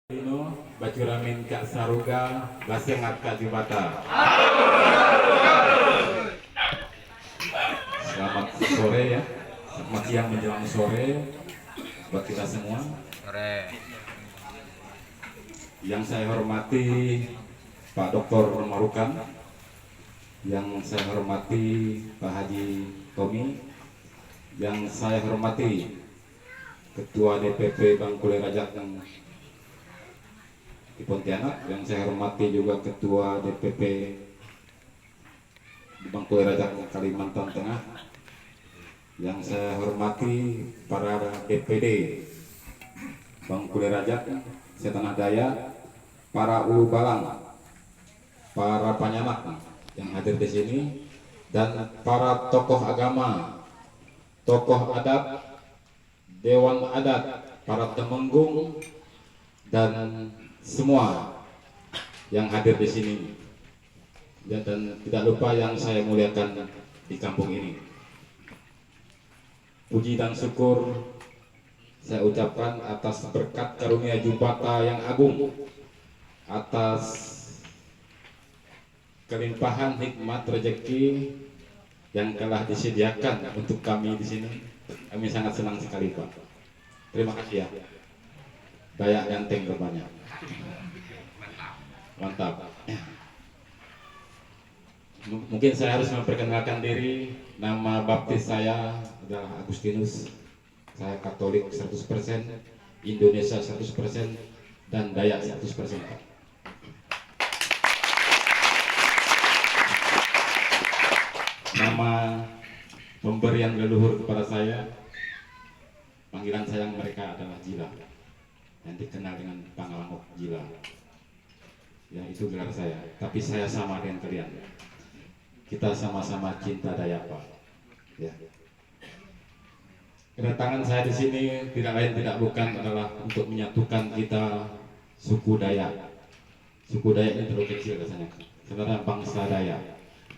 Ino bacuramin Kak Saruga basengat Kak Jubata. Selamat sore ya, selamat siang menjelang sore buat kita semua. Sore. Yang saya hormati Pak Dr. Marukan, yang saya hormati Pak Haji Tommy, yang saya hormati Ketua DPP Bangkulai Rajak di Pontianak, yang saya hormati juga Ketua DPP di Bangkulai Rajak Kalimantan Tengah, yang saya hormati para DPD Bangkulai Rajak Setanah Daya, para ulu balang, para panyanak yang hadir di sini, dan para tokoh agama, tokoh adat, dewan adat, para temenggung, dan semua yang hadir di sini. Dan tidak lupa yang saya muliakan di kampung ini. Puji dan syukur saya ucapkan atas berkat karunia Jubata yang agung, atas kelimpahan hikmat rezeki yang telah disediakan untuk kami di sini. Kami sangat senang sekali, Pak. Terima kasih ya. Dayak ganteng terbanyak. Mantap. Mungkin saya harus memperkenalkan diri. Nama baptis saya adalah Agustinus. Saya Katolik 100%, Indonesia 100%, dan Dayak 100%. Nama pemberian leluhur kepada saya, panggilan sayang mereka adalah Jila, yang dikenal dengan Pangalangok Jila. Ya, itu gelar saya. Tapi saya sama dengan kalian. Kita sama-sama cinta Dayak, Pak. Ya. Kedatangan saya di sini tidak lain tidak bukan adalah untuk menyatukan kita suku Dayak. Suku Dayak ini terlalu kecil rasanya. Sebenarnya bangsa Dayak.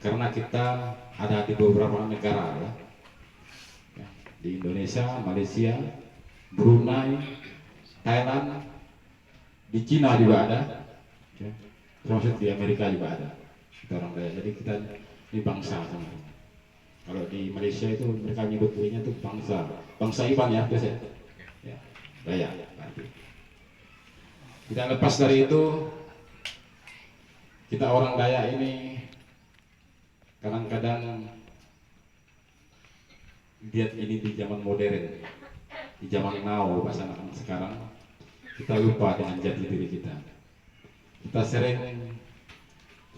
Karena kita ada di beberapa negara ya. Di Indonesia, Malaysia, Brunei, Thailand, di Cina juga ada, termasuk di Amerika juga ada. Kita orang Dayak. Jadi kita ini bangsa sama. Kalau di Malaysia itu mereka nyebutnya itu bangsa Iban ya biasanya. Ya, Dayak. Tidak lepas dari itu, kita orang Dayak ini kadang-kadang lihat ini di zaman modern, di zaman now bahasa anak sekarang, kita lupa dengan jati diri kita. Kita sering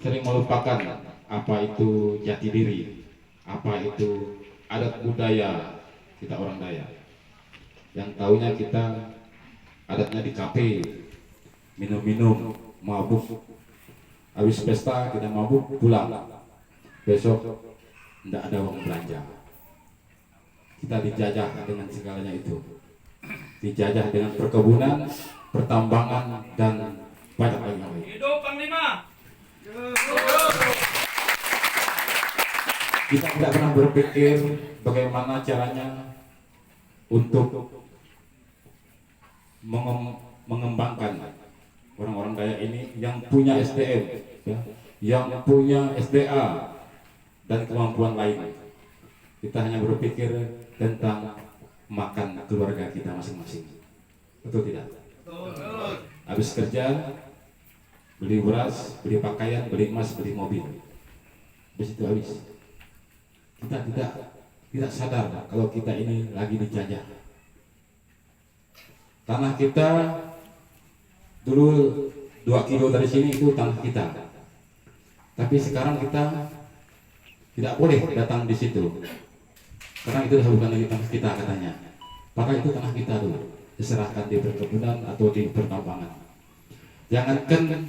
melupakan apa itu jati diri, apa itu adat budaya kita orang Dayak. Yang tahunya kita adatnya di kafe, minum-minum, mabuk, habis pesta kita mabuk pulang, besok tidak ada uang belanja. Kita dijajah dengan segalanya itu, dijajah dengan perkebunan, pertambangan, dan banyak lagi. Hidup Panglima. Kita tidak pernah berpikir bagaimana caranya untuk mengembangkan orang-orang Dayak ini yang punya SDM, ya, yang punya SDA dan kemampuan lain. Kita hanya berpikir tentang makan keluarga kita masing-masing. Betul tidak? Betul. Habis kerja, beli beras, beli pakaian, beli emas, beli mobil. Habis itu habis. Kita tidak sadar kalau kita ini lagi dijajah. Tanah kita dulu 2 kilo dari sini itu tanah kita. Tapi sekarang kita tidak boleh datang di situ. Karena itu bukan lagi tanah kita katanya. Maka itu tanah kita dulu, diserahkan di perkebunan atau di pertambangan. Jangankan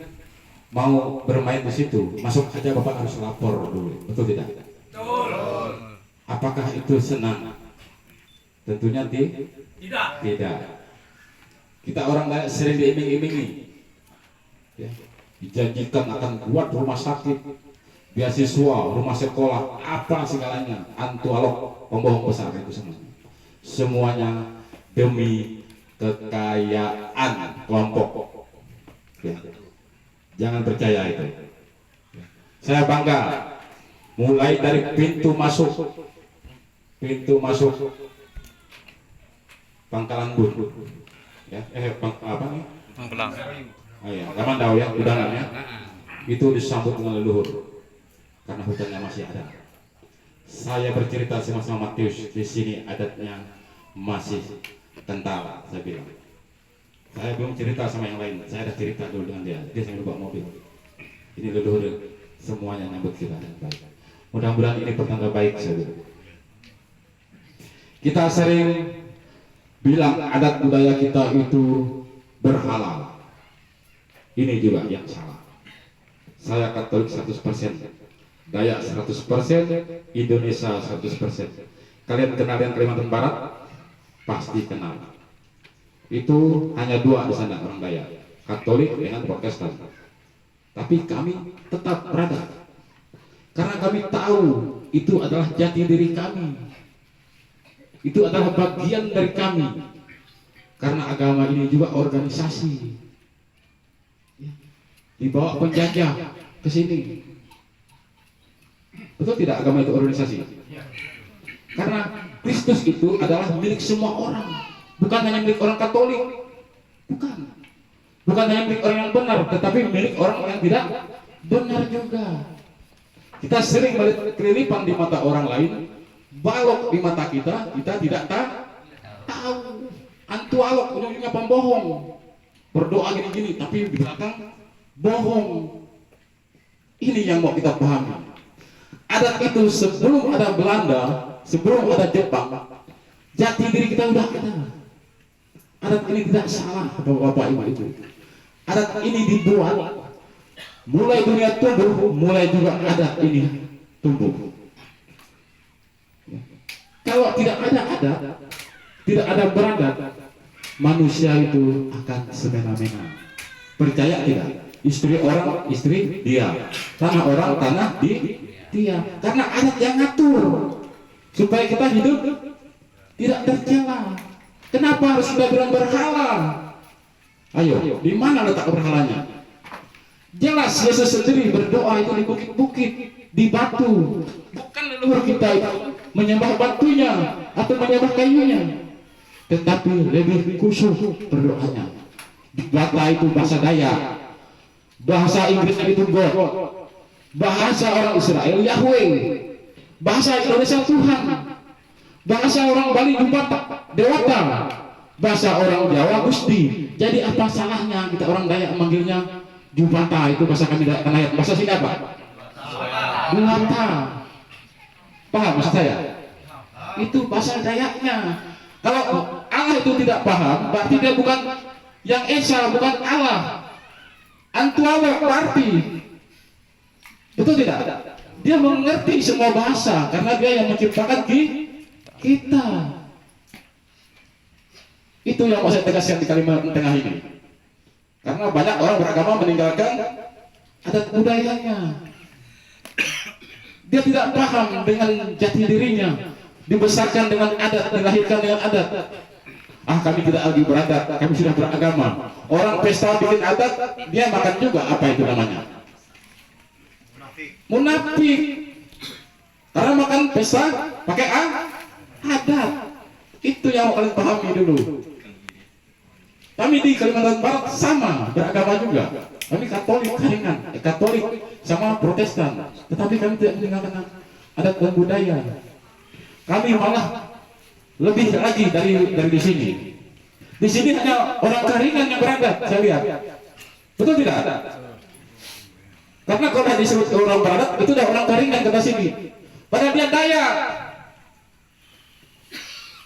mau bermain di situ, masuk aja Bapak harus lapor dulu, betul tidak? Betul. Apakah itu senang? Tentunya Tidak. tidak. Kita orang Dayak sering diiming-imingi, ya, dijanjikan akan buat rumah sakit, beasiswa, rumah sekolah, apa segalanya, antu alok, pembohong besar itu semuanya demi kekayaan kelompok. Ya. Jangan percaya itu. Saya bangga mulai dari pintu masuk Pangkalan Bun, ya, apa nih? Pangkalan. Oh ya, Kamandau ya, udangannya itu disambut dengan leluhur karena hutannya masih ada. Saya bercerita sama Matius, di sini adatnya masih kental, saya bilang. Saya belum cerita sama yang lain, saya ada cerita dulu dengan dia sambil bawa mobil. Ini leluhur semuanya nyambut kita dengan baik. Mudah-mudahan ini pertanda baik, saya bilang. Kita sering bilang adat budaya kita itu berhalal. Ini juga yang salah. Saya Katolik 100%, Dayak 100%, Indonesia 100%. Kalian kenal dengan Kalimantan Barat? Pasti kenal. Itu hanya dua di sana orang Dayak, Katolik dengan Protestan. Tapi kami tetap berada, karena kami tahu itu adalah jati diri kami. Itu adalah bagian dari kami. Karena agama ini juga organisasi. Dibawa penjajah ke sini. Betul tidak agama itu organisasi? Karena Kristus itu adalah milik semua orang. Bukan hanya milik orang Katolik. Bukan. Bukan hanya milik orang yang benar, tetapi milik orang yang tidak benar juga. Kita sering melihat kelilipan di mata orang lain, balok di mata kita tidak tahu. Antu alok, ujung-ujungnya pembohong. Berdoa gini-gini, tapi di belakang bohong. Ini yang mau kita pahami. Adat itu sebelum ada Belanda, sebelum ada Jepang, jati diri kita udah ada. Adat ini tidak salah, Bapak Ibu itu. Adat ini dibuat, mulai dunia tumbuh, mulai juga adat ini tumbuh. Kalau tidak ada adat, tidak ada beradat, manusia itu akan semena-mena. Percaya tidak? Istri orang, istri dia. Tanah orang, tanah dia. Karena adat yang ngatur supaya kita hidup tidak tercela. Kenapa harus kita bilang berhala? Ayo, di mana letak berhalanya? Jelas Yesus sendiri berdoa itu di bukit-bukit, di batu. Bukan leluhur kita itu menyembah batunya atau menyembah kayunya, tetapi lebih khusus berdoanya. Di Bata itu bahasa Dayak, bahasa Inggrisnya itu God, bahasa orang Israel Yahweh, bahasa Indonesia Tuhan, bahasa orang Bali Jumata, Dewata, bahasa orang Jawa Gusti. Jadi apa salahnya kita orang Dayak memanggilnya Jumata? Itu bahasa kami Dayak. Bahasa sini apa? Dewata. Paham maksud saya? Itu bahasa Dayaknya. Kalau Allah itu tidak paham, berarti dia bukan yang Esa, bukan Allah. Antuala berarti. Betul tidak? Dia mengerti semua bahasa karena dia yang menciptakan kita. Itu yang mau saya tegaskan di Kalimantan Tengah ini. Karena banyak orang beragama meninggalkan adat budayanya. Dia tidak paham dengan jati dirinya. Dibesarkan dengan adat, dilahirkan dengan adat. Kami tidak lagi beradat, kami sudah beragama. Orang pesta bikin adat, dia makan juga. Apa itu namanya? Munafik. Karena makan pesta pakai adat. Itu yang kalian pahami dulu. Kami di Kalimantan Barat sama, beragama juga. Kami Katolik Karingan, Katolik sama Protestan. Tetapi kami tidak meninggalkan adat dan budaya. Kami malah lebih lagi dari di sini. Di sini hanya orang Karingan yang beradat, saya lihat. Betul tidak? Karena kalau disebut orang beradat, itu dah orang Karingan kata sini. Padahal dia Dayak.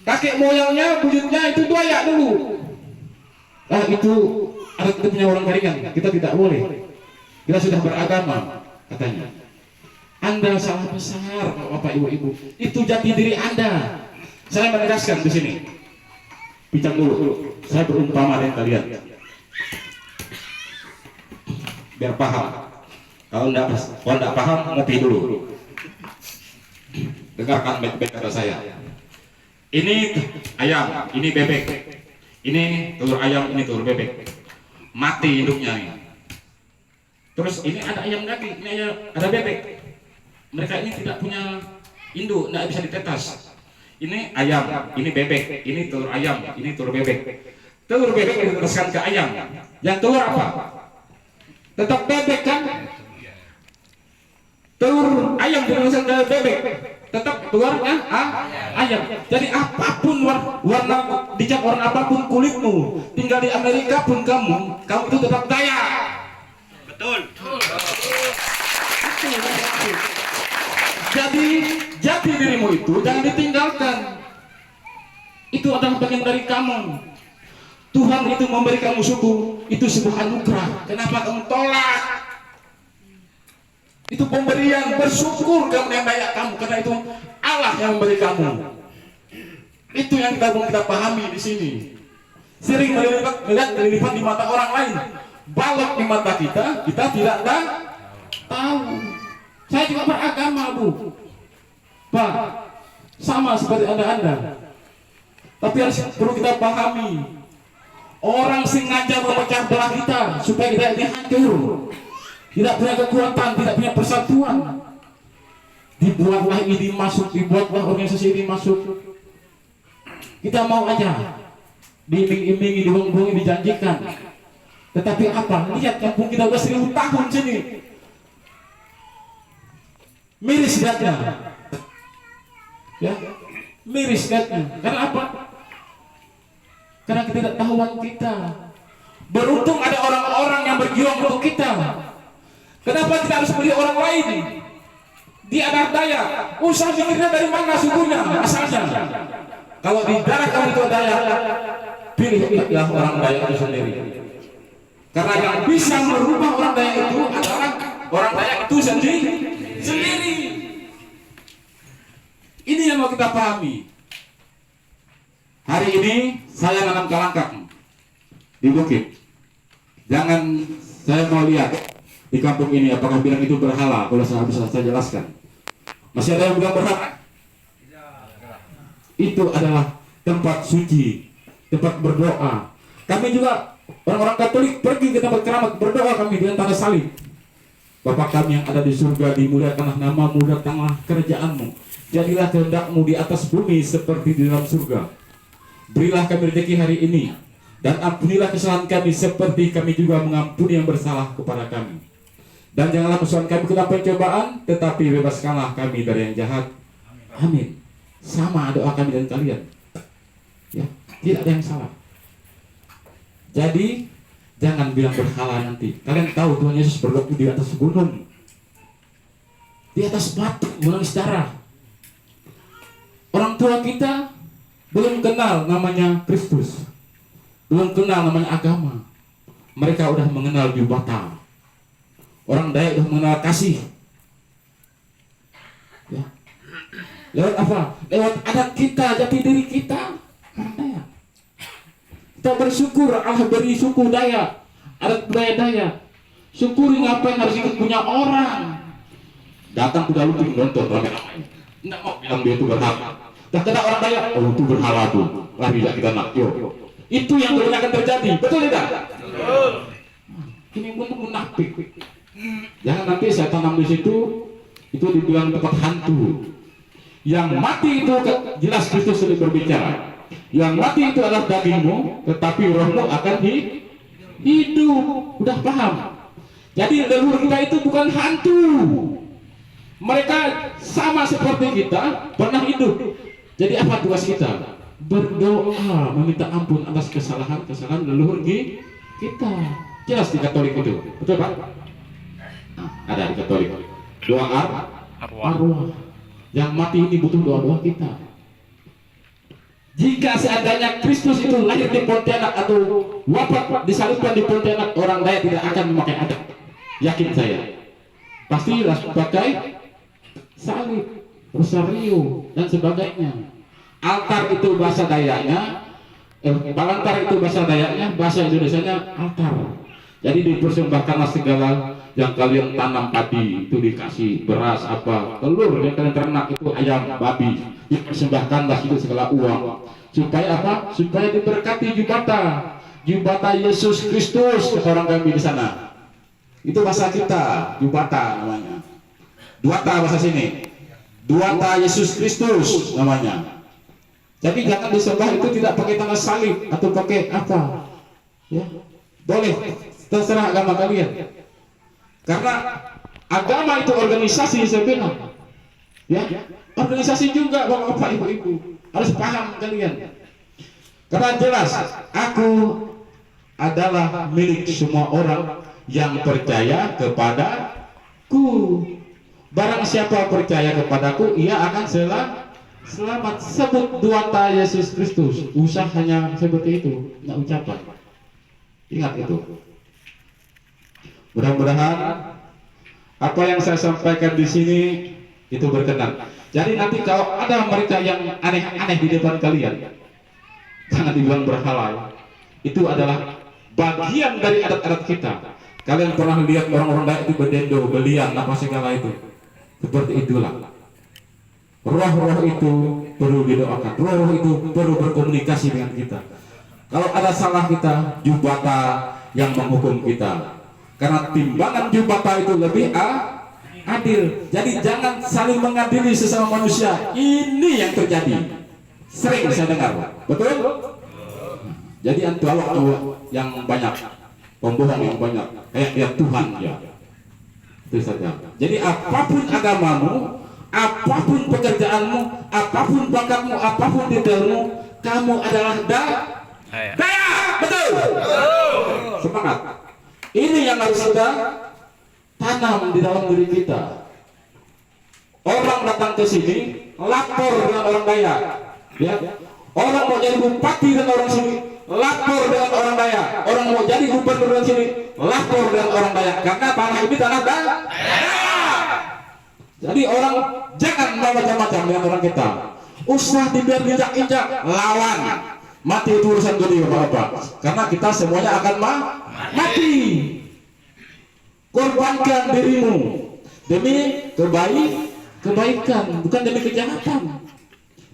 Kakek moyangnya, buyutnya itu Dayak dulu. Itu adat kita punya orang Karingan. Kita tidak boleh. Kita sudah beragama, katanya. Anda salah besar, Bapak Ibu-ibu. Itu jati diri Anda. Saya menegaskan di sini. Bincang dulu. Saya berumpama dengan kalian. Biar paham. Kalau tidak paham, ngopi dulu. Dengarkan baik-baik kata saya. Ini ayam, ini bebek. Ini telur ayam, ini telur bebek. Mati induknya ini. Terus ini ada ayam lagi, ini ada bebek. Mereka ini tidak punya induk, tidak bisa ditetas. Ini ayam, ini bebek, ini telur ayam, ini telur bebek. Telur bebek ditetaskan ke ayam. Yang telur apa? Tetap bebek kan? Telur ayam ditetaskan ke bebek, tetap keluarnya ayam. Jadi apapun warna dicat warna apapun kulitmu, tinggal di Amerika pun kamu itu tetap daya. Betul. Jadi jati dirimu itu jangan ditinggalkan. Itu adalah bagian dari kamu. Tuhan itu memberi kamu suku, itu sebuah anugerah. Kenapa kamu tolak? Itu pemberian, bersyukur kamu yang layak kamu, karena itu Allah yang memberi kamu. Itu yang kita pahami di sini. Sering melihat kelilipan di mata orang lain, balok di mata kita tidak tahu. Saya juga beragama, Bu, Pak, sama seperti Anda. Tapi harus perlu kita pahami, orang sengaja memecah belah kita supaya kita ini hancur, tidak punya kekuatan, tidak punya persatuan. Dibuatlah ini masuk, dibuatlah organisasi ini masuk. Kita mau aja diiming-imingi, dibohong-bohongi, dijanjikan. Tetapi apa? Lihat kampung kita udah 1000 tahun sini. Miris lihatnya. Ya, miris lihatnya. Karena apa? Karena ketidaktahuan kita. Beruntung ada orang-orang yang berjuang untuk kita. Kenapa kita harus beli orang lain? Dia ada daya. Usaha mikirnya dari mana sukunya, asalnya. Kalau di daerah kamu itu daya, pilihlah orang daya itu sendiri. Karena yang bisa merubah orang daya itu adalah orang daya itu sendiri. Ini yang mau kita pahami. Hari ini saya nanam kalangkang di bukit. Jangan saya mau lihat di kampung ini apakah bilang itu berhala. Kalau saya bisa saya jelaskan. Masih ada yang bilang berhala? Itu adalah tempat suci, tempat berdoa. Kami juga orang-orang Katolik pergi ke tempat keramat, berdoa kami dengan tanda salib. Bapa kami yang ada di surga, dimuliakanlah namamu, datanglah kerajaanmu. Jadilah kehendakmu di atas bumi seperti di dalam surga. Berilah kami rezeki hari ini, dan ampunilah kesalahan kami seperti kami juga mengampuni yang bersalah kepada kami. Dan janganlah masukkan kami ke dalam pencobaan, tetapi bebaskanlah kami dari yang jahat. Amin. Sama doa kami dan kalian. Ya, tidak ada yang salah. Jadi jangan bilang berhala nanti. Kalian tahu Tuhan Yesus berdoa di atas gunung, di atas batu, menangis darah. Orang tua kita belum kenal namanya Kristus, belum kenal namanya agama. Mereka udah mengenal Jubata. Orang Dayak udah mengenal kasih. Ya. Lewat apa? Lewat adat kita, jati diri kita. Orang Dayak. Kita bersyukur Allah beri suku Dayak, adat budaya Dayak. Syukuri ngapain harus ikut punya orang. Datang udah lucu nonton ramai-ramai. Nggak mau bilang dia itu berhala. Dan kena orang Dayak, oh itu berhala tuh. Lari kita nak, yuk. Itu yang kebanyakan terjadi, betul tidak? Betul. Ini bentuk munafik. Jangan nanti saya tanam di situ, itu dibilang tempat hantu. Yang mati itu jelas Kristus sudah berbicara. Yang mati itu adalah dagingmu, tetapi rohmu akan hidup. Udah paham? Jadi leluhur kita itu bukan hantu. Mereka sama seperti kita, pernah hidup. Jadi apa tugas kita? Berdoa, meminta ampun atas kesalahan-kesalahan leluhur kita. Jelas di Katolik itu, betul Pak? Ada di Katolik. Doa arwah. Yang mati ini butuh doa-doa kita. Jika seandainya Kristus itu lahir di Pontianak atau wafat disalibkan di Pontianak, orang Dayak tidak akan memakai adat. Yakin saya. Pasti pakai salib, rosario dan sebagainya. Altar itu bahasa Dayaknya, Balantar itu bahasa Dayaknya, bahasa Indonesianya altar. Jadi dipersembahkanlah segala yang kalian tanam padi, itu dikasih beras apa, telur yang kalian ternak itu ayam, babi, dipersembahkanlah itu segala uang. Supaya apa? Supaya diberkati Jubata Yesus Kristus, kata orang kami di sana. Itu bahasa kita, Jubata namanya. Duata bahasa sini. Duata Yesus Kristus namanya. Jadi jangan disembah itu tidak pakai tanda salib atau pakai apa. Ya. Boleh, terserah agama kalian. Karena agama itu organisasi sebenarnya. Ya, organisasi juga Bapak Ibu. Harus paham kalian. Karena jelas aku adalah milik semua orang yang percaya kepadaku. Barang siapa percaya kepadaku, ia akan selamat. Sebut duata Yesus Kristus. Usahanya seperti itu, nggak ucapan. Ingat itu. Mudah-mudahan apa yang saya sampaikan di sini itu berkenan. Jadi nanti kalau ada mereka yang aneh-aneh di depan kalian, jangan dibilang berhala. Itu adalah bagian dari adat-adat kita. Kalian pernah lihat orang-orang Dayak itu berdendo, belian, apa segala itu. Seperti itulah. Roh-roh itu perlu didoakan. Roh itu perlu berkomunikasi dengan kita. Kalau ada salah kita, Jubata yang menghukum kita. Karena timbangan Jubata itu lebih adil. Jadi jangan saling mengadili sesama manusia. Ini yang terjadi. Sering saya dengar. Betul? Jadi antualok yang banyak, pembohong yang banyak, kayak Tuhan ya. Itu saja. Jadi apapun agamamu, apapun pekerjaanmu, apapun bakatmu, apapun detailmu, kamu adalah daya. Betul? Semangat. Ini yang harus kita tanam di dalam diri kita. Orang datang ke sini lapor dengan orang Dayak, ya. Orang mau jadi bupati dengan orang sini lapor dengan orang Dayak. Orang mau jadi gubernur dengan sini lapor dengan orang Dayak. Karena tanah ini tanah Dayak. Jadi orang jangan macam-macam dengan orang kita. Usah dibiar injak-injak, lawan. Mati itu urusan gede Bapak-bapak. Karena kita semuanya akan mati. Korbankan dirimu demi kebaikan, bukan demi kejahatan.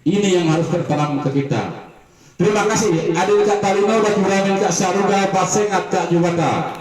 Ini yang harus tertanam ke kita. Terima kasih. Adil Kak Talino dan Juramin Kak Saruga Pasengat Kak Jubata.